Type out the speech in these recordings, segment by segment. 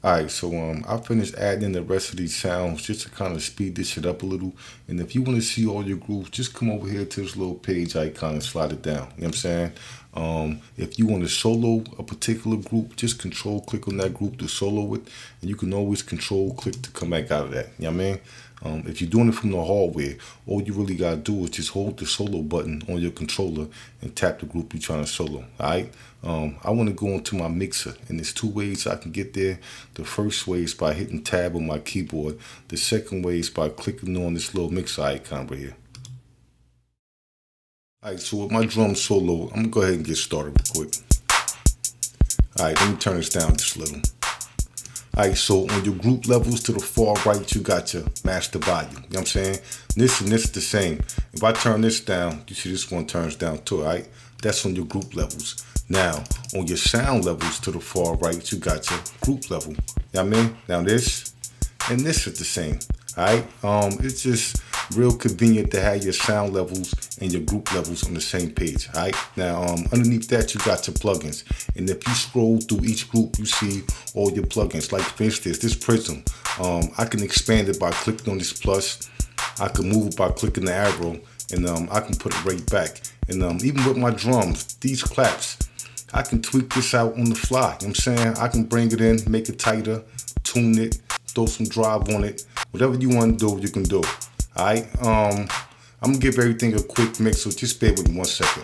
Alright, so I finished adding in the rest of these sounds just to kind of speed this shit up a little. And if you want to see all your grooves, just come over here to this little page icon and slide it down. You know what I'm saying? If you want to solo a particular group, just control click on that group to solo it. And you can always control click to come back out of that. You know what I mean? If you're doing it from the hardware, all you really gotta do is just hold the solo button on your controller and tap the group you're trying to solo. Alright? I want to go into my mixer, and there's two ways I can get there. The first way is by hitting tab on my keyboard. The second way is by clicking on this little mixer icon right here. Alright, so with my drum solo, I'm gonna go ahead and get started real quick. Alright, let me turn this down just a little. Alright, so on your group levels to the far right, you got your master volume. You know what I'm saying? This and this the same. If I turn this down, you see this one turns down too, alright? That's on your group levels. Now, on your sound levels to the far right, you got your group level. You know what I mean? Now this and this is the same. Alright? It's just real convenient to have your sound levels and your group levels on the same page. Alright? Now, underneath that, you got your plugins. And if you scroll through each group, you see all your plugins. Like, for instance, this Prism. I can expand it by clicking on this plus. I can move it by clicking the arrow. And I can put it right back. And even with my drums, these claps, I can tweak this out on the fly. You know what I'm saying? I can bring it in, make it tighter, tune it, throw some drive on it. Whatever you want to do, you can do. Alright? I'm gonna give everything a quick mix, so just bear with me 1 second.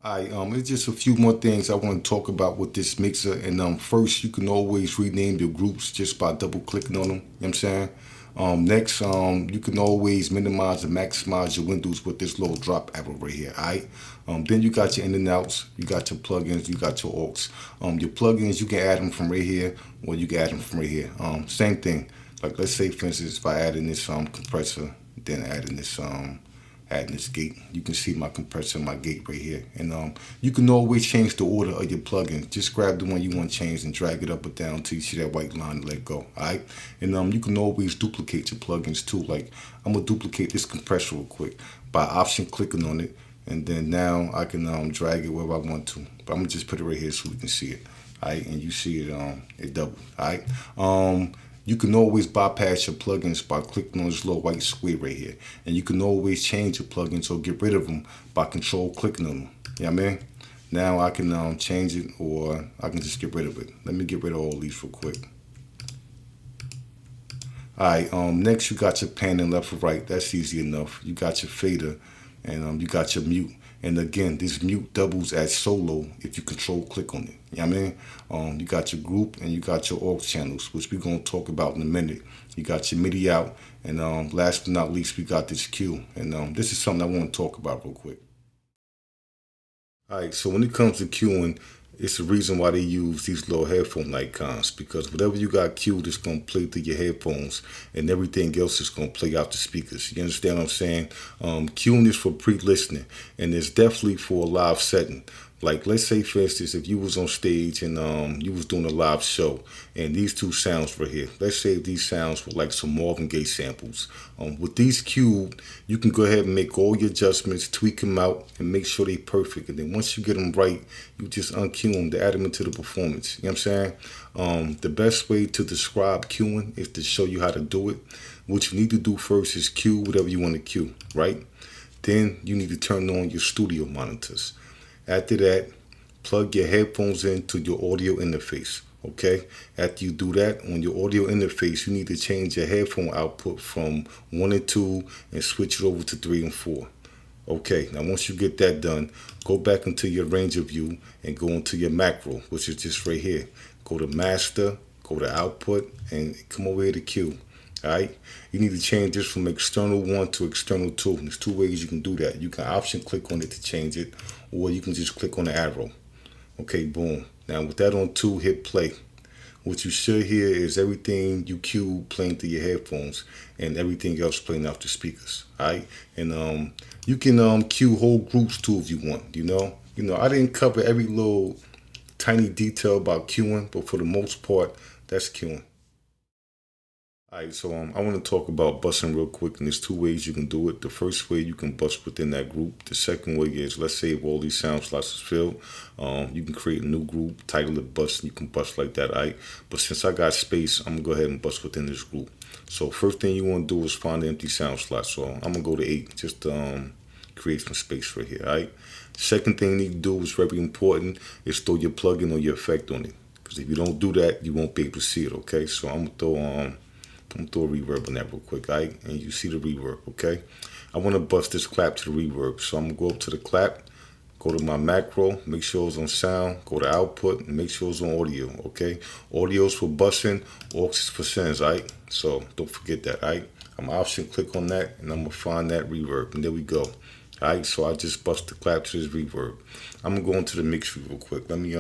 Alright, it's just a few more things I want to talk about with this mixer. And first, you can always rename your groups just by double clicking on them. You know what I'm saying? Next, you can always minimize and maximize your windows with this little drop arrow right here. Alright. Then you got your in and outs, you got your plugins, you got your aux. Your plugins, you can add them from right here, or you can add them from right here. Same thing. Like, let's say, for instance, if I add in this compressor, then add in this gate, you can see my compressor and my gate right here. And you can always change the order of your plugins. Just grab the one you want to change and drag it up or down till you see that white line and let go. Alright? And you can always duplicate your plugins too. Like, I'm gonna duplicate this compressor real quick by option clicking on it, and then now I can drag it wherever I want to. But I'm gonna just put it right here so we can see it. Alright, and you see it it doubled. Alright. You can always bypass your plugins by clicking on this little white square right here. And you can always change your plugins or get rid of them by control clicking on them. You know what I mean? Now I can change it, or I can just get rid of it. Let me get rid of all these real quick. Alright, next you got your pan and left or right. That's easy enough. You got your fader, and you got your mute. And again, this mute doubles as solo if you control click on it. You know what I mean? You got your group and you got your aux channels, which we're going to talk about in a minute. You got your MIDI out, and last but not least, we got this cue. And this is something I want to talk about real quick. Alright, so when it comes to cueing, it's the reason why they use these little headphone icons, because whatever you got cued is going to play through your headphones, and everything else is going to play out the speakers. You understand what I'm saying? Cueing is for pre-listening, and it's definitely for a live setting. Like, let's say for instance, if you was on stage and you was doing a live show, and these two sounds were here. Let's say if these sounds were like some Marvin Gaye samples. With these cued, you can go ahead and make all your adjustments, tweak them out, and make sure they perfect. And then once you get them right, you just uncue them to add them into the performance. You know what I'm saying? The best way to describe cueing is to show you how to do it. What you need to do first is cue whatever you want to cue, right? Then you need to turn on your studio monitors. After that, plug your headphones into your audio interface. Okay? After you do that, on your audio interface, you need to change your headphone output from 1 and 2 and switch it over to 3 and 4. Okay, now once you get that done, go back into your Ranger view and go into your macro, which is just right here. Go to master, go to output, and come over here to Q. Alright, you need to change this from external 1 to external 2. There's two ways you can do that. You can option click on it to change it, or you can just click on the arrow. Okay, boom. Now with that on 2, hit play. What you should hear is everything you cue playing through your headphones and everything else playing out the speakers. Alright? And you can cue whole groups too if you want, you know. I didn't cover every little tiny detail about cueing, but for the most part, that's cueing. Alright, so I want to talk about busing real quick, and there's two ways you can do it. The first way, you can bust within that group. The second way is, let's say if all these sound slots is filled, you can create a new group, title it bust, and you can bust like that, alright? But since I got space, I'm going to go ahead and bust within this group. So first thing you want to do is find the empty sound slot. So I'm going to go to 8, just to create some space right here, alright? Second thing you need to do is very important, is throw your plugin or your effect on it. Because if you don't do that, you won't be able to see it, okay? So I'm going to throw a reverb on that real quick, alright? And you see the reverb, okay? I want to bust this clap to the reverb. So I'm going to go up to the clap, go to my macro, make sure it's on sound, go to output, and make sure it's on audio, okay? Audio's for busting, aux is for sends, alright? So don't forget that, alright? I'm option click on that, and I'm going to find that reverb, and there we go. Alright, so I just bust the clap to this reverb. I'm going to go into the mix view real quick. Let me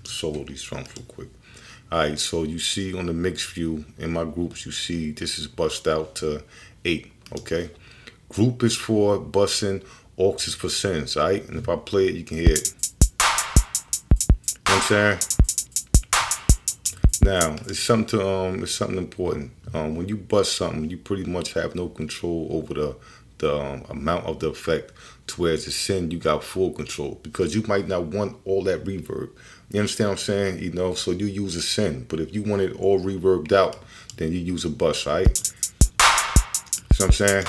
solo these drums real quick. Alright, so you see on the mix view in my groups, you see this is bust out to 8, okay? Group is for busing, aux is for sends, alright? And if I play it, you can hear it. You know what I'm saying? Now, it's something important. When you bust something, you pretty much have no control over the amount of the effect, to where as a send you got full control, because you might not want all that reverb. You understand what I'm saying? So you use a send, but if you want it all reverbed out, then you use a bust, alright? See what I'm saying?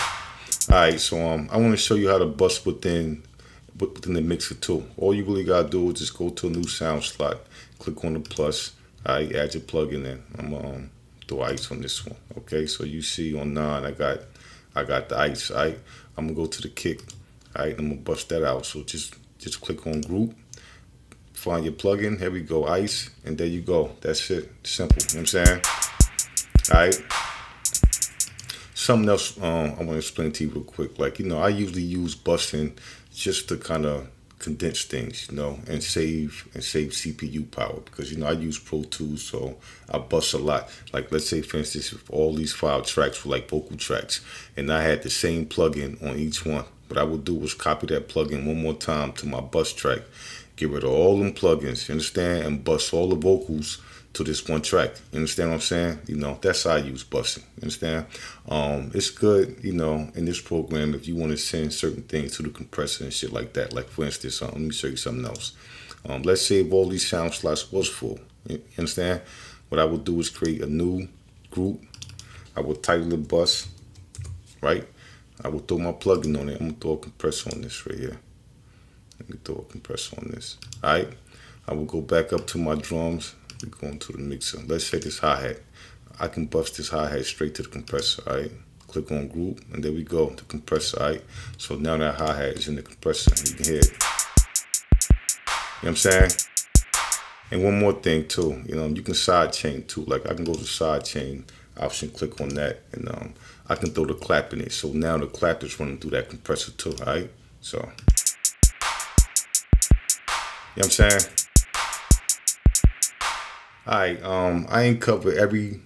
Alright, so I want to show you how to bust within the mixer too. All you really gotta do is just go to a new sound slot, click on the plus, alright, add your plugin in. I'm gonna throw ice on this one. Okay, so you see on 9 I got the ice, alright? I'm gonna go to the kick, alright, I'm gonna bust that out. So just click on group, find your plugin, here we go, ice, and there you go. That's it. Simple. You know what I'm saying? Alright. Something else I want to explain to you real quick. Like, I usually use busting just to kind of condense things, and save CPU power, because I use Pro Tools, so I bust a lot. Like, let's say for instance, if all these 5 tracks were like vocal tracks, and I had the same plugin on each one, what I would do was copy that plugin one more time to my bus track, get rid of all them plugins, you understand, and bust all the vocals to this one track. You understand what I'm saying? That's how I use busting. You understand? It's good, in this program, if you want to send certain things to the compressor and shit like that. Like, for instance, let me show you something else. Let's say if all these sound slots was full. You understand? What I would do is create a new group. I would title it bus, right? I would throw my plugin on it. I'm going to throw a compressor on this right here. Let me throw a compressor on this. All right? I will go back up to my drums. We're going to the mixer. Let's say this hi-hat. I can bust this hi-hat straight to the compressor, all right? Click on group, and there we go, the compressor, all right? So now that hi-hat is in the compressor. You can hear it. You know what I'm saying? And one more thing, too. You can side chain, too. Like, I can go to side chain, option, click on that, and I can throw the clap in it. So now the clap is running through that compressor, too, all right? So, you know what I'm saying? Alright, I ain't cover every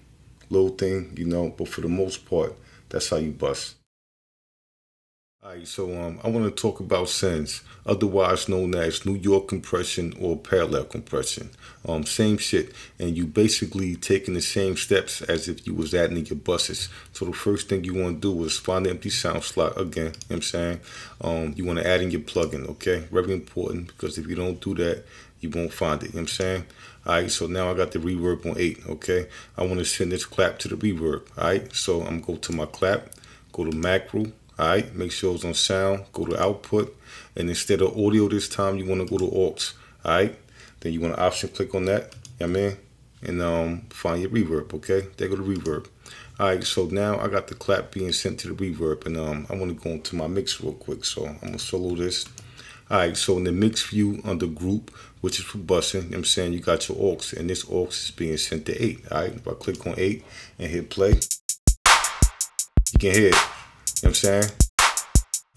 little thing, but for the most part, that's how you bust. Alright, so I want to talk about sends, otherwise known as New York compression or parallel compression. Same shit, and you basically taking the same steps as if you was adding your buses. So the first thing you want to do is find the empty sound slot again. You know what I'm saying? You want to add in your plugin, okay? Very important because if you don't do that, you won't find it. You know what I'm saying? Alright, so now I got the reverb on 8, okay? I want to send this clap to the reverb. Alright, so I'm going to go to my clap, go to macro. Alright, make sure it's on sound, go to output, and instead of audio this time, you want to go to aux. Alright, then you want to option click on that, you know what I mean? And find your reverb, okay? There go the reverb. Alright, so now I got the clap being sent to the reverb, and I want to go into my mix real quick, so I'm going to solo this. Alright, so in the mix view under group, which is for bussing, you know what I'm saying, you got your aux, and this aux is being sent to 8. Alright, if I click on 8 and hit play, you can hear it. You know what I'm saying?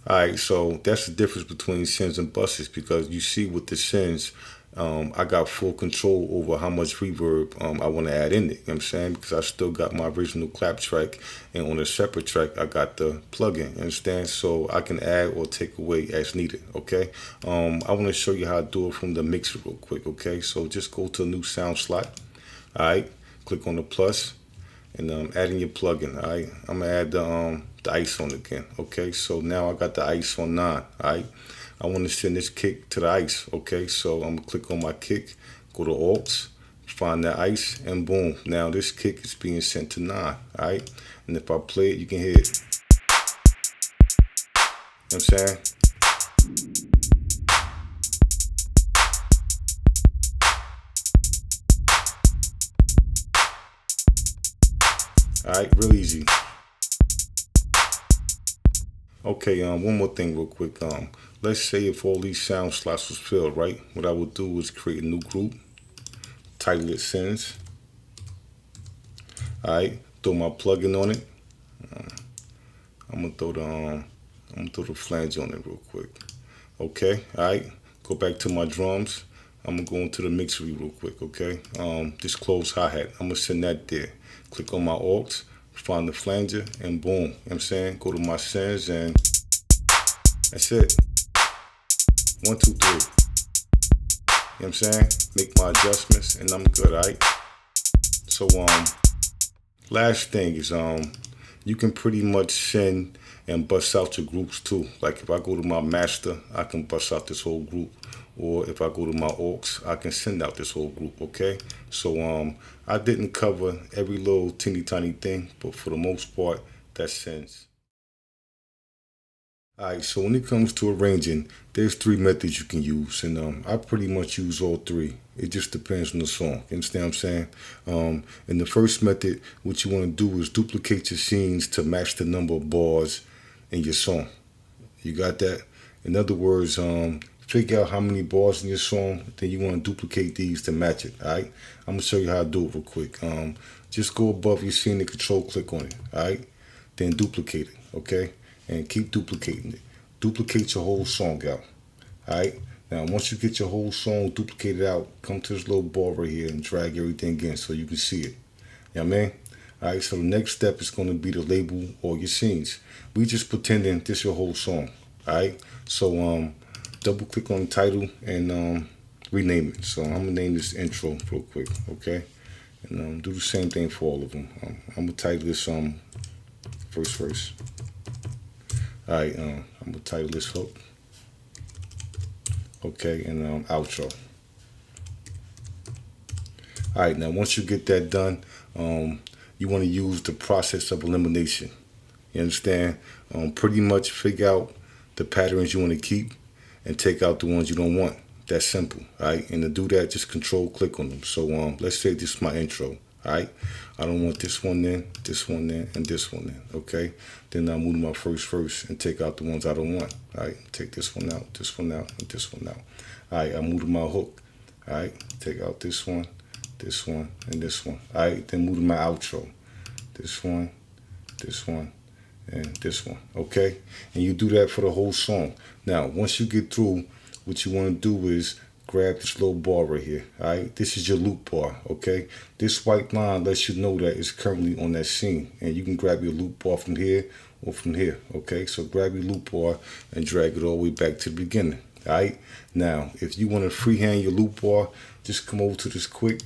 Alright, so that's the difference between sends and buses because you see with the sends, I got full control over how much reverb I want to add in it. You know what I'm saying? Because I still got my original clap track, and on a separate track, I got the plugin. You understand? So I can add or take away as needed. Okay. I want to show you how to do it from the mixer real quick. Okay. So just go to a new sound slot. Alright, click on the plus, and adding your plugin. Alright, I'm gonna add the ice on again. Okay, so now I got the ice on 9. Alright, I want to send this kick to the ice. Okay, so I'm gonna click on my kick, go to aux, find the ice, and boom, now this kick is being sent to 9. Alright, and if I play it, you can hear it. You know what I'm saying? Alright, real easy. Okay, one more thing real quick. Let's say if all these sound slots was filled, right? What I would do is create a new group, title it sends. Alright, throw my plugin on it. I'm gonna throw the flange on it real quick. Okay, alright. Go back to my drums. I'm gonna go into the mixer real quick, okay? This close hi-hat. I'm gonna send that there. Click on my aux, find the flanger, and boom. You know what I'm saying? Go to my sends and that's it. 1, 2, 3. You know what I'm saying? Make my adjustments and I'm good, alright? So last thing is you can pretty much send and bust out your groups too. Like if I go to my master, I can bust out this whole group. Or if I go to my aux, I can send out this whole group, okay? So I didn't cover every little teeny tiny thing, but for the most part, that sends. Alright, so when it comes to arranging, there's 3 methods you can use, and I pretty much use all 3. It just depends on the song. You understand what I'm saying? In the first method, what you want to do is duplicate your scenes to match the number of bars in your song. You got that? In other words, figure out how many bars in your song, then you want to duplicate these to match it. Alright? I'm gonna show you how to do it real quick. Just go above your scene and control click on it. Alright? Then duplicate it, okay? And keep duplicating it. Duplicate your whole song out. Alright? Now once you get your whole song duplicated out, come to this little bar right here and drag everything in so you can see it. You know what I mean? Alright, so the next step is going to be to label all your scenes. We just pretending this is your whole song. Alright? So double click on the title and rename it. So I'm gonna name this intro real quick, okay? And do the same thing for all of them. I'm gonna title this first verse. Alright, I'm gonna title this hook. Okay, and outro. Alright, now once you get that done, you want to use the process of elimination. You understand? Pretty much figure out the patterns you want to keep and take out the ones you don't want. That's simple, alright? And to do that, just control click on them. So let's say this is my intro, alright? I don't want this one in, and this one in, okay? Then I move to my first verse and take out the ones I don't want, alright? Take this one out, and this one out. Alright, I move to my hook, alright? Take out this one, and this one. Alright, then move to my outro. This one, and this one, okay? And you do that for the whole song. Now, once you get through, what you want to do is grab this little bar right here, all right? This is your loop bar, okay? This white line lets you know that it's currently on that scene, and you can grab your loop bar from here, or from here. Okay, so grab your loop bar and drag it all the way back to the beginning. All right. Now, if you want to freehand your loop bar, just come over to this quick,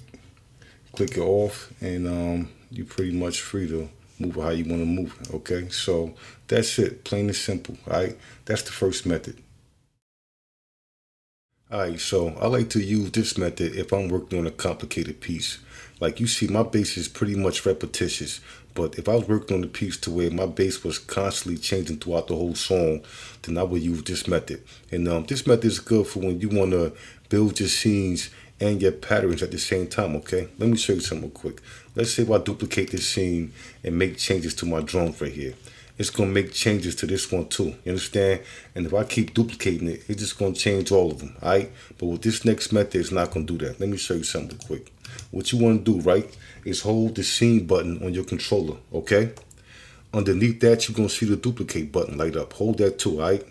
click it off, and you're pretty much free to move it how you want to move it. Okay, so that's it, plain and simple. All right, that's the first method. All right, so I like to use this method if I'm working on a complicated piece. Like you see, my bass is pretty much repetitious, but if I was working on a piece to where my bass was constantly changing throughout the whole song, then I would use this method. And this method is good for when you want to build your scenes and your patterns at the same time, okay? Let me show you something real quick. Let's say if I duplicate this scene and make changes to my drums right here. It's going to make changes to this one too. You understand? And if I keep duplicating it, it's just going to change all of them. All right? But with this next method, it's not going to do that. Let me show you something quick. What you want to do, right, is hold the scene button on your controller. Okay? Underneath that, you're going to see the duplicate button light up. Hold that too. All right?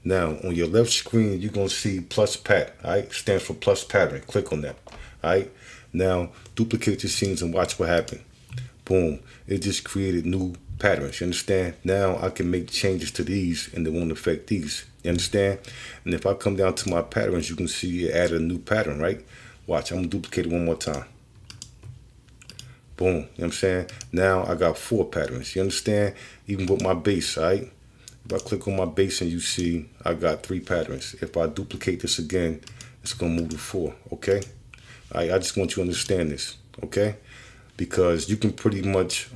Now, on your left screen, you're going to see plus pat. All right? Stands for plus pattern. Click on that. All right? Now, duplicate your scenes and watch what happened. Boom. It just created new patterns. You understand? Now I can make changes to these and they won't affect these. You understand? And if I come down to my patterns, you can see it added a new pattern, right? Watch, I'm gonna duplicate it one more time. Boom. You know what I'm saying? Now I got 4 patterns. You understand? Even with my bass, all right? If I click on my bass and you see I got 3 patterns. If I duplicate this again, it's gonna move to 4. Okay? All right, I just want you to understand this, okay? Because you can pretty much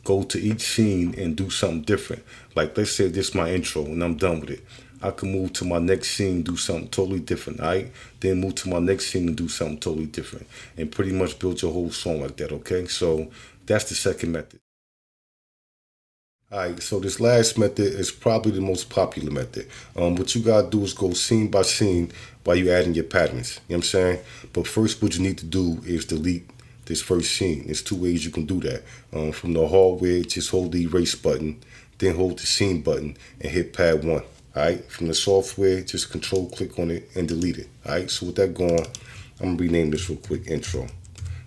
go to each scene and do something different. Like let's say this is my intro and I'm done with it. I can move to my next scene, do something totally different, all right? Then move to my next scene and do something totally different. And pretty much build your whole song like that, okay? So that's the second method. All right, so this last method is probably the most popular method. What you gotta do is go scene by scene while you adding your patterns. You know what I'm saying? But first what you need to do is delete this first scene. There's 2 ways you can do that. From the hardware, just hold the erase button, then hold the scene button and hit pad 1. All right. From the software, just control click on it and delete it. All right. So with that going, I'm gonna rename this real quick intro.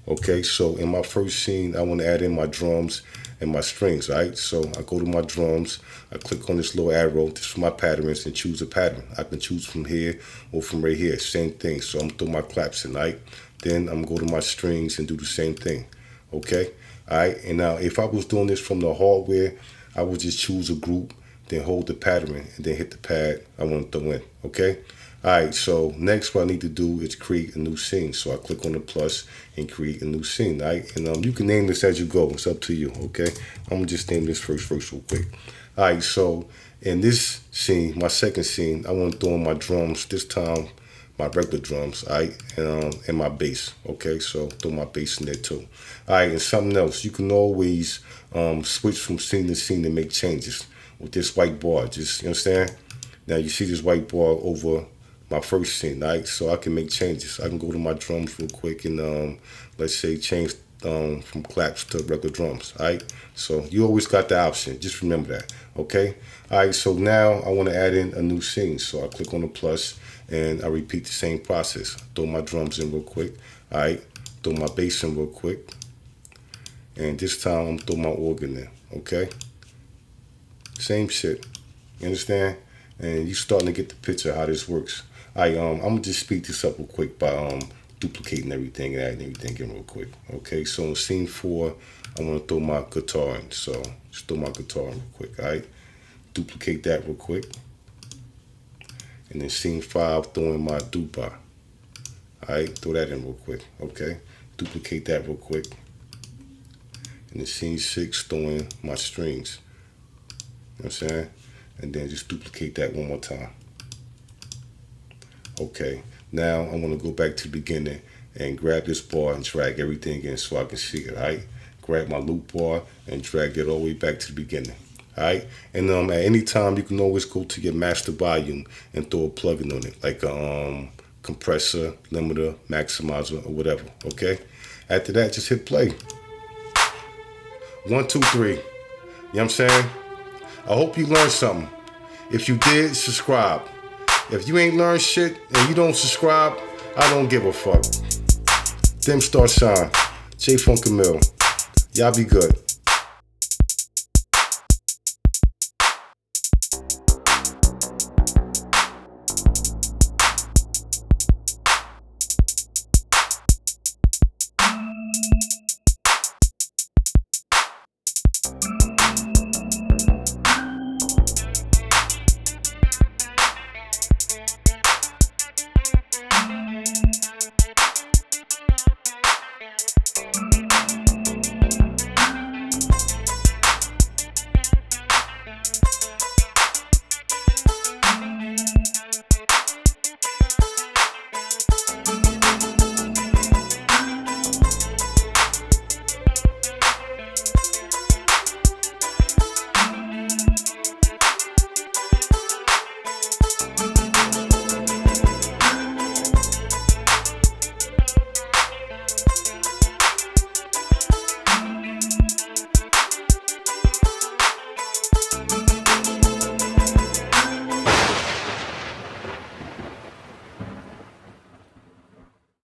Okay. So in my first scene, I want to add in my drums and my strings. All right. So I go to my drums, I click on this little arrow, this for my patterns, and choose a pattern. I can choose from here or from right here. Same thing. So I'm gonna throw my claps in. All right. Then I'm going to go to my strings and do the same thing. Okay? All right? And now if I was doing this from the hardware, I would just choose a group, then hold the pattern, and then hit the pad I want to throw in. Okay? All right, so next what I need to do is create a new scene. So I click on the plus and create a new scene. All right? And you can name this as you go. It's up to you. Okay? I'm going to just name this first real quick. All right, so in this scene, my second scene, I want to throw in my drums this time. My regular drums, all right, and my bass, okay? So throw my bass in there too. All right, and something else, you can always switch from scene to scene and make changes with this white bar, just, you understand? Now you see this white bar over my first scene, all right? So I can make changes. I can go to my drums real quick and let's say change from claps to regular drums, all right? So you always got the option, just remember that, okay? All right, so now I want to add in a new scene. So I click on the plus and I repeat the same process. Throw my drums in real quick, all right? Throw my bass in real quick. And this time I'm throw my organ in, okay? Same shit, you understand? And you starting to get the picture of how this works. All right, I'm gonna just speed this up real quick by duplicating everything and adding everything in real quick. Okay, so in scene 4, I want to throw my guitar in. So just throw my guitar in real quick, all right? Duplicate that real quick. And then scene 5, throw in my dupa. All right, throw that in real quick, okay? Duplicate that real quick. And then scene 6, throw in my strings. You know what I'm saying? And then just duplicate that one more time. Okay, now I'm gonna go back to the beginning and grab this bar and drag everything in so I can see it, all right? Grab my loop bar and drag it all the way back to the beginning, all right? And at any time, you can always go to your master volume and throw a plugin on it, like a compressor, limiter, maximizer, or whatever, okay? After that, just hit play. 1, 2, 3. You know what I'm saying? I hope you learned something. If you did, subscribe. If you ain't learned shit and you don't subscribe, I don't give a fuck. Dim Star Shine. Jayfunkamill. Y'all be good.